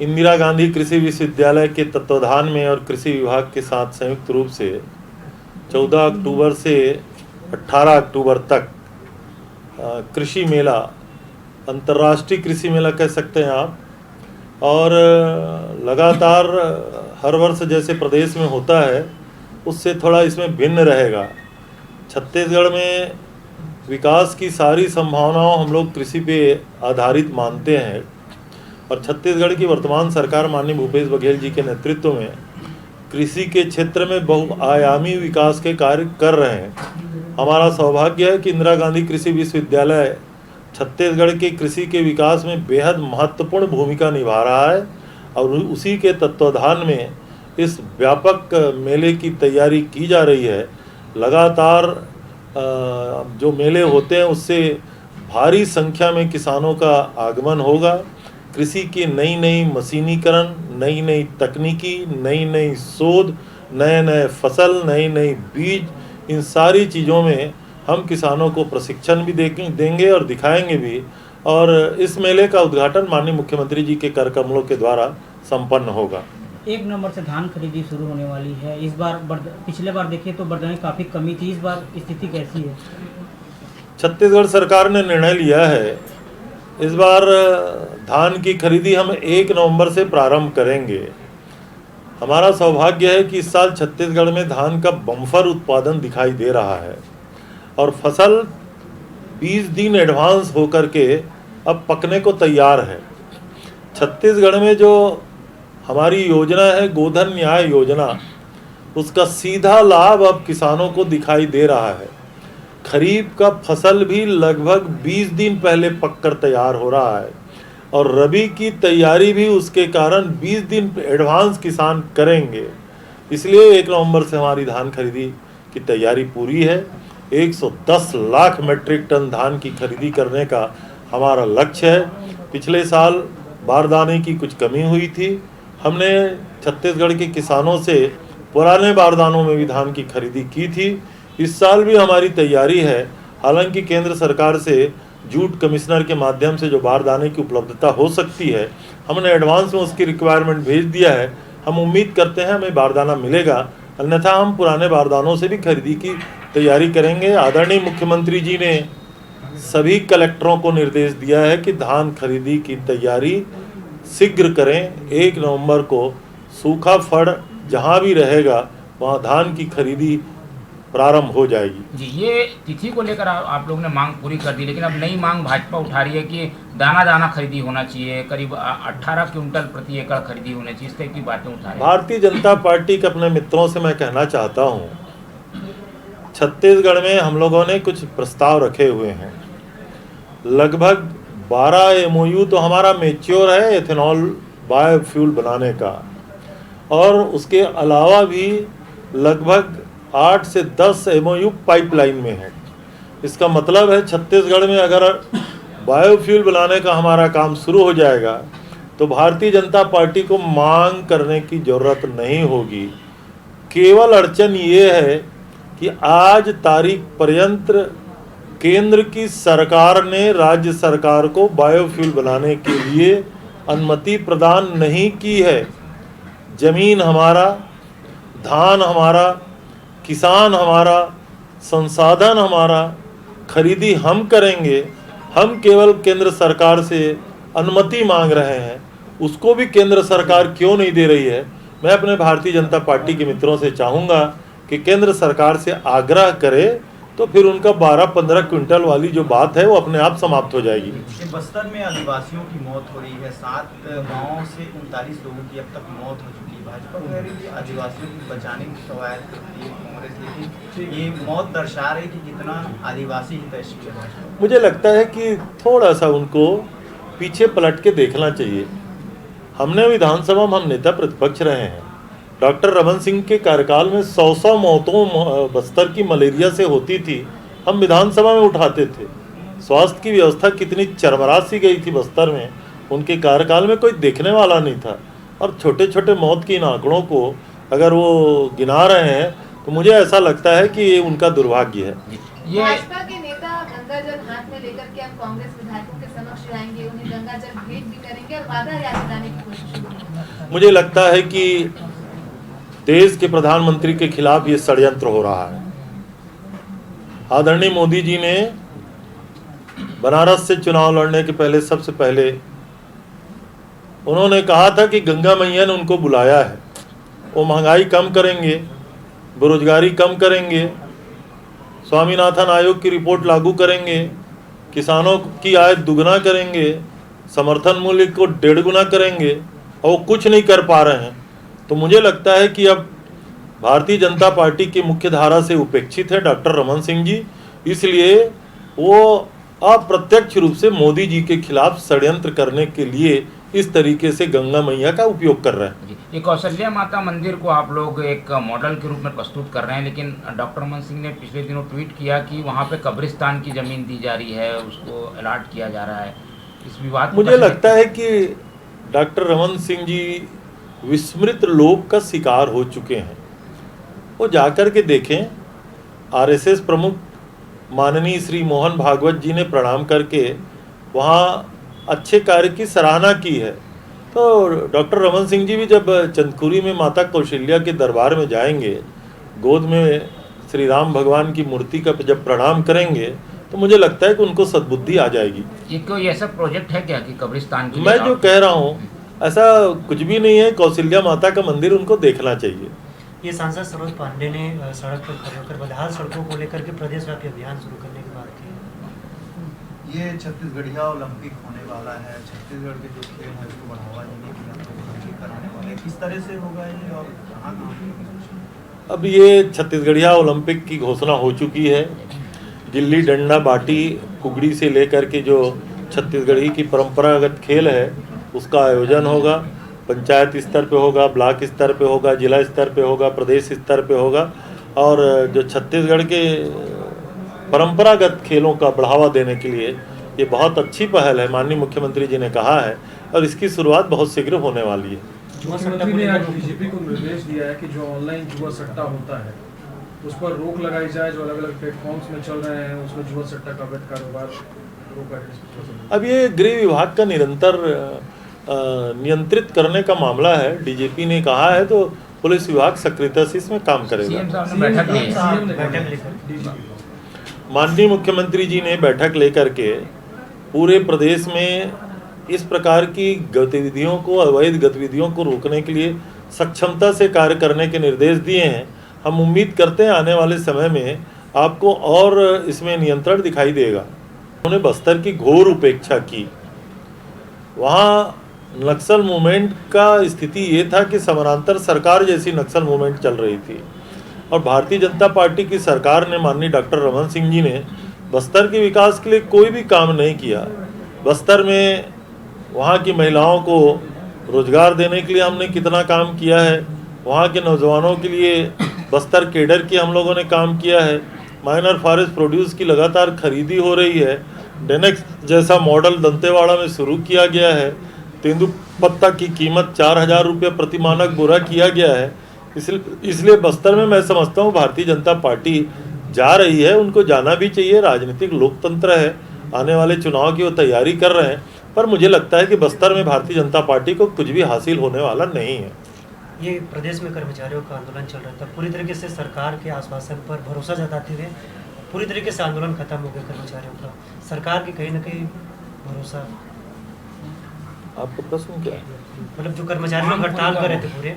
इंदिरा गांधी कृषि विश्वविद्यालय के तत्वाधान में और कृषि विभाग के साथ संयुक्त रूप से 14 अक्टूबर से 18 अक्टूबर तक कृषि मेला, अंतर्राष्ट्रीय कृषि मेला कह सकते हैं आप, और लगातार हर वर्ष जैसे प्रदेश में होता है उससे थोड़ा इसमें भिन्न रहेगा। छत्तीसगढ़ में विकास की सारी संभावनाओं हम लोग कृषि पे आधारित मानते हैं और छत्तीसगढ़ की वर्तमान सरकार माननीय भूपेश बघेल जी के नेतृत्व में कृषि के क्षेत्र में बहुआयामी विकास के कार्य कर रहे हैं। हमारा सौभाग्य है कि इंदिरा गांधी कृषि विश्वविद्यालय छत्तीसगढ़ के कृषि के विकास में बेहद महत्वपूर्ण भूमिका निभा रहा है और उसी के तत्वाधान में इस व्यापक मेले की तैयारी की जा रही है। लगातार जो मेले होते हैं उससे भारी संख्या में किसानों का आगमन होगा। कृषि की नई नई मशीनीकरण, नई नई तकनीकी, नई नई शोध, नए नए फसल, नई नई बीज, इन सारी चीज़ों में हम किसानों को प्रशिक्षण भी देंगे और दिखाएंगे भी। और इस मेले का उद्घाटन माननीय मुख्यमंत्री जी के कर कमलों के द्वारा संपन्न होगा। 1 नवंबर से धान खरीदी शुरू होने वाली है। इस बार पिछले बार देखिए तो बरदाने काफ़ी कमी थी, इस बार स्थिति कैसी है? छत्तीसगढ़ सरकार ने निर्णय लिया है इस बार धान की खरीदी हम 1 नवंबर से प्रारंभ करेंगे। हमारा सौभाग्य है कि इस साल छत्तीसगढ़ में धान का बम्फर उत्पादन दिखाई दे रहा है और फसल 20 दिन एडवांस होकर के अब पकने को तैयार है। छत्तीसगढ़ में जो हमारी योजना है गोधन न्याय योजना, उसका सीधा लाभ अब किसानों को दिखाई दे रहा है। खरीफ का फसल भी लगभग 20 दिन पहले पककर तैयार हो रहा है और रबी की तैयारी भी उसके कारण 20 दिन एडवांस किसान करेंगे। इसलिए 1 नवंबर से हमारी धान खरीदी की तैयारी पूरी है। 110 लाख मीट्रिक टन धान की खरीदी करने का हमारा लक्ष्य है। पिछले साल बारदाने की कुछ कमी हुई थी, हमने छत्तीसगढ़ के किसानों से पुराने बारदानों में भी धान की खरीदी की थी। इस साल भी हमारी तैयारी है। हालांकि केंद्र सरकार से जूट कमिश्नर के माध्यम से जो बारदाने की उपलब्धता हो सकती है, हमने एडवांस में उसकी रिक्वायरमेंट भेज दिया है। हम उम्मीद करते हैं हमें बारदाना मिलेगा, अन्यथा हम पुराने बारदानों से भी खरीदी की तैयारी करेंगे। आदरणीय मुख्यमंत्री जी ने सभी कलेक्टरों को निर्देश दिया है कि धान खरीदी की तैयारी शीघ्र करें। 1 नवंबर को सूखा फड़ जहां भी रहेगा वहां धान की खरीदी प्रारंभ हो जाएगी। जी, ये तिथि को लेकर आप लोगों ने मांग पूरी कर दी, लेकिन अब नई मांग भाजपा उठा रही है कि दाना दाना खरीदी होना चाहिए, करीब 18 क्विंटल प्रति एकड़ खरीदी होनी चाहिए। इस तरह की बातें उठा रही है। भारतीय जनता पार्टी के अपने मित्रों से मैं कहना चाहता हूँ, छत्तीसगढ़ में हम लोगों ने कुछ प्रस्ताव रखे हुए हैं। लगभग 12 MOU तो हमारा मेच्योर है एथेनॉल बायोफ्यूल बनाने का, और उसके अलावा भी लगभग 8 से 10 MOU पाइपलाइन में है। इसका मतलब है छत्तीसगढ़ में अगर बायोफ्यूल बनाने का हमारा काम शुरू हो जाएगा तो भारतीय जनता पार्टी को मांग करने की ज़रूरत नहीं होगी। केवल अड़चन ये है कि आज तारीख पर्यंत केंद्र की सरकार ने राज्य सरकार को बायोफ्यूल बनाने के लिए अनुमति प्रदान नहीं की है। जमीन हमारा, धान हमारा, किसान हमारा, संसाधन हमारा, खरीदी हम करेंगे। हम केवल केंद्र सरकार से अनुमति मांग रहे हैं, उसको भी केंद्र सरकार क्यों नहीं दे रही है। मैं अपने भारतीय जनता पार्टी के मित्रों से चाहूँगा कि केंद्र सरकार से आग्रह करे तो फिर उनका 12-15 क्विंटल वाली जो बात है वो अपने आप समाप्त हो जाएगी। बस्तर में आदिवासियों की मौत हो रही है, 7 गाँवों से 39 लोगों की अब तक मौत हो चुकी है। भाजपा कह रही है आदिवासियों को बचाने की कवायद करती है कांग्रेस, लेकिन ये मौत दर्शा रही कि कितना आदिवासी हितैषी है भाजपा। मुझे लगता है कि थोड़ा सा उनको पीछे पलट के देखना चाहिए। हमने विधानसभा में हम नेता प्रतिपक्ष रहे हैं। डॉक्टर रमन सिंह के कार्यकाल में 100 मौतों बस्तर की मलेरिया से होती थी, हम विधानसभा में उठाते थे। स्वास्थ्य की व्यवस्था कितनी चरमरा सी गई थी बस्तर में, उनके कार्यकाल में कोई देखने वाला नहीं था। और छोटे छोटे मौत की इन आंकड़ों को अगर वो गिना रहे हैं तो मुझे ऐसा लगता है कि ये उनका दुर्भाग्य है। ये भाजपा के नेता गंगा जल हाथ में लेकर के अब कांग्रेस विधायकों के समक्ष जाएंगे, उन्हें गंगा जल भेंट भी करेंगे क्या वादा याद दिलाने की कोशिश होगी? मुझे लगता है कि देश के प्रधानमंत्री के खिलाफ ये षड्यंत्र हो रहा है। आदरणीय मोदी जी ने बनारस से चुनाव लड़ने के पहले सबसे पहले उन्होंने कहा था कि गंगा मैया ने उनको बुलाया है, वो महंगाई कम करेंगे, बेरोजगारी कम करेंगे, स्वामीनाथन आयोग की रिपोर्ट लागू करेंगे, किसानों की आय दुगना करेंगे, समर्थन मूल्य को 1.5 गुना करेंगे, और वो कुछ नहीं कर पा रहे हैं। तो मुझे लगता है कि अब भारतीय जनता पार्टी की मुख्य धारा से उपेक्षित है डॉक्टर रमन सिंह जी, इसलिए वो अप्रत्यक्ष रूप से मोदी जी के खिलाफ षड्यंत्र करने के लिए इस तरीके से गंगा मैया का उपयोग कर रहे हैं। ये कौशल्या माता मंदिर को आप लोग एक मॉडल के रूप में प्रस्तुत कर रहे हैं, लेकिन डॉक्टर रमन सिंह ने पिछले दिनों ट्वीट किया कि वहाँ पे कब्रिस्तान की जमीन दी जा रही है, उसको अलॉट किया जा रहा है। इस विवाद मुझे लगता है कि डॉक्टर रमन सिंह जी विस्मृत लोभ का शिकार हो चुके हैं। वो जाकर के देखें, आरएसएस प्रमुख माननीय श्री मोहन भागवत जी ने प्रणाम करके वहाँ अच्छे कार्य की सराहना की है। तो डॉक्टर रमन सिंह जी भी जब चंदखुरी में माता कौशल्या के दरबार में जाएंगे, गोद में श्री राम भगवान की मूर्ति का जब प्रणाम करेंगे, तो मुझे लगता है कि उनको सद्बुद्धि आ जाएगी। ये कोई ऐसा प्रोजेक्ट है क्या कि कब्रिस्तान के लिए मैं जो कह रहा हूँ ऐसा कुछ भी नहीं है। कौशल्या माता का मंदिर उनको देखना चाहिए। ये सांसद सरोज पांडे ने सड़क पर खड़े होकर बदहाल सड़कों को लेकर के प्रदेशव्यापी अभियान शुरू करने की बात की। ये छत्तीसगढ़िया ओलंपिक होने वाला है, छत्तीसगढ़ के जो खेल है उसको बढ़ावा देने के लिए ओलंपिक कराने वाले हैं, किस तरह से होगा ये और कहाँ कहाँ? अब ये छत्तीसगढ़िया ओलंपिक की घोषणा हो चुकी है। गिल्ली डंडा बाटी कुगड़ी से लेकर के जो छत्तीसगढ़ी की परंपरागत खेल है उसका आयोजन होगा। पंचायत स्तर पे होगा, ब्लॉक स्तर पे होगा, जिला स्तर पे होगा, प्रदेश स्तर पे होगा। और जो छत्तीसगढ़ के परंपरागत खेलों का बढ़ावा देने के लिए ये बहुत अच्छी पहल है, माननीय मुख्यमंत्री जी ने कहा है, और इसकी शुरुआत बहुत शीघ्र होने वाली है। मुख्यमंत्री ने आज बीजेपी को निर्देश दिया है कि जो ऑनलाइन जुआ सट्टा होता है उस पर रोक लगाई जाए। जो अलग अलग प्लेटफॉर्म्स में चल रहे हैं उसमें जुआ सट्टा का अवैध कारोबार रोका है। अब ये गृह विभाग का निरंतर नियंत्रित करने का मामला है। डीजीपी ने कहा है तो पुलिस विभाग सक्रियता से इसमें काम करेगा। सीएम साहब ने बैठक ली। माननीय मुख्यमंत्री जी ने बैठक लेकर के पूरे प्रदेश में इस प्रकार की गतिविधियों को, अवैध गतिविधियों को रोकने के लिए सक्षमता से कार्य करने के निर्देश दिए हैं। हम उम्मीद करते हैं आने वाले समय में आपको और इसमें नियंत्रण दिखाई देगा। उन्होंने बस्तर की घोर उपेक्षा की। वहाँ नक्सल मूवमेंट का स्थिति ये था कि समानांतर सरकार जैसी नक्सल मूवमेंट चल रही थी, और भारतीय जनता पार्टी की सरकार ने, माननीय डॉक्टर रमन सिंह जी ने बस्तर के विकास के लिए कोई भी काम नहीं किया। बस्तर में वहाँ की महिलाओं को रोजगार देने के लिए हमने कितना काम किया है, वहाँ के नौजवानों के लिए बस्तर केडर की हम लोगों ने काम किया है। माइनर फॉरेस्ट प्रोड्यूस की लगातार खरीदी हो रही है। डेनेक्स जैसा मॉडल दंतेवाड़ा में शुरू किया गया है। तेंदुपत्ता की कीमत 4,000 रुपये प्रति मानक बोरा किया गया है। इसलिए बस्तर में मैं समझता हूँ भारतीय जनता पार्टी जा रही है, उनको जाना भी चाहिए। राजनीतिक लोकतंत्र है, आने वाले चुनाव की वो तैयारी कर रहे हैं, पर मुझे लगता है कि बस्तर में भारतीय जनता पार्टी को कुछ भी हासिल होने वाला नहीं है। ये प्रदेश में कर्मचारियों का आंदोलन चल रहा था, पूरी तरीके से सरकार के आश्वासन पर भरोसा जताते हुए पूरी तरीके से आंदोलन खत्म हो गया कर्मचारियों का। सरकार की कहीं ना कहीं भरोसा। आपका प्रश्न क्या है? मतलब जो कर्मचारी लोग हड़ताल कर रहे थे पूरे,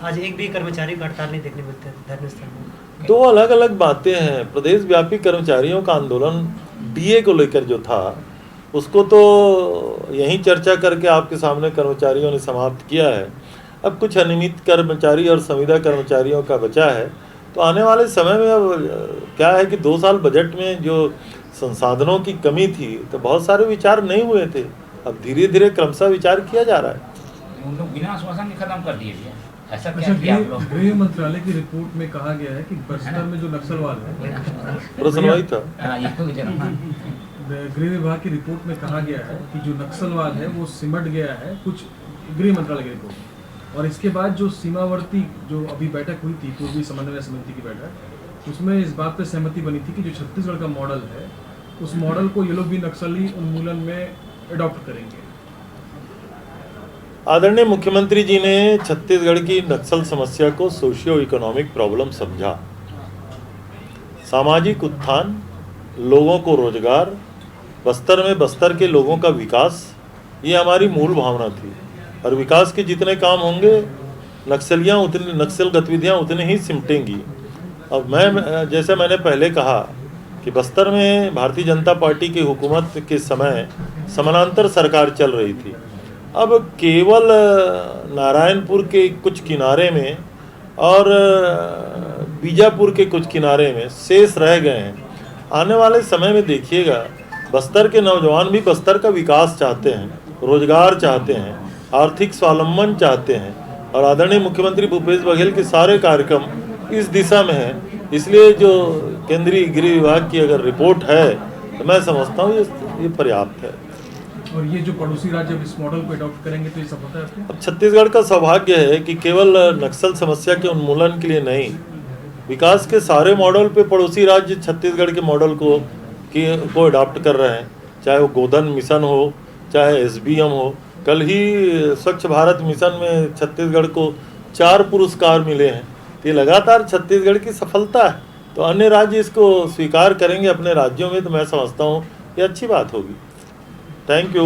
आज एक भी कर्मचारी का हड़ताल नहीं देखने मिलते धरने स्थल में। दो अलग अलग बातें हैं। प्रदेश व्यापी कर्मचारियों का आंदोलन डीए को लेकर जो था उसको तो यहीं चर्चा करके आपके सामने कर्मचारियों ने समाप्त किया है। अब कुछ अनियमित कर्मचारी और संविदा कर्मचारियों का बचा है। तो आने वाले समय में अब क्या है कि 2 साल बजट में जो संसाधनों की कमी थी तो बहुत सारे विचार नहीं हुए थे। अब धीरे धीरे क्रमशः विचार किया जा रहा है। उन लोग बिना आश्वासन के खत्म कर दिए भैया, ऐसा अच्छा, क्या किया आप लोग? गृह मंत्रालय की रिपोर्ट में कहा गया है कि बस्तर में जो नक्सलवाद है, प्रश्न वही था। ये तो जरा- गृह विभाग की रिपोर्ट में कहा गया है कि जो नक्सलवाद है वो सिमट गया है कुछ गृह मंत्रालय की रिपोर्ट। और इसके बाद जो सीमावर्ती जो अभी बैठक हुई थी, पूर्वी समन्वय समिति की बैठक, उसमें इस बात पे सहमति बनी थी कि जो छत्तीसगढ़ का मॉडल है उस मॉडल को ये लोग भी नक्सली उन्मूलन में अडॉप्ट करेंगे। आदरणीय मुख्यमंत्री जी ने छत्तीसगढ़ की नक्सल समस्या को सोशियो इकोनॉमिक प्रॉब्लम समझा। सामाजिक उत्थान, लोगों को रोजगार, बस्तर में बस्तर के लोगों का विकास, ये हमारी मूल भावना थी। और विकास के जितने काम होंगे नक्सल गतिविधियाँ उतनी ही सिमटेंगी। अब मैं जैसे मैंने पहले कहा कि बस्तर में भारतीय जनता पार्टी की हुकूमत के समय समानांतर सरकार चल रही थी। अब केवल नारायणपुर के कुछ किनारे में और बीजापुर के कुछ किनारे में शेष रह गए हैं। आने वाले समय में देखिएगा, बस्तर के नौजवान भी बस्तर का विकास चाहते हैं, रोजगार चाहते हैं, आर्थिक स्वावलंबन चाहते हैं। और आदरणीय मुख्यमंत्री भूपेश बघेल के सारे कार्यक्रम इस दिशा में हैं। इसलिए जो केंद्रीय गृह विभाग की अगर रिपोर्ट है तो मैं समझता हूँ ये पर्याप्त है। और ये जो पड़ोसी राज्य अब इस मॉडल को अडॉप्ट करेंगे तो ये सब होता है आपके? अब छत्तीसगढ़ का सौभाग्य है कि केवल नक्सल समस्या के उन्मूलन के लिए नहीं, विकास के सारे मॉडल पे पड़ोसी राज्य छत्तीसगढ़ के मॉडल को अडॉप्ट कर रहे हैं। चाहे वो गोधन मिशन हो, चाहे SBM हो। कल ही स्वच्छ भारत मिशन में छत्तीसगढ़ को 4 पुरस्कार मिले हैं। ये लगातार छत्तीसगढ़ की सफलता है। तो अन्य राज्य इसको स्वीकार करेंगे अपने राज्यों में, तो मैं समझता हूँ ये अच्छी बात होगी। Thank you.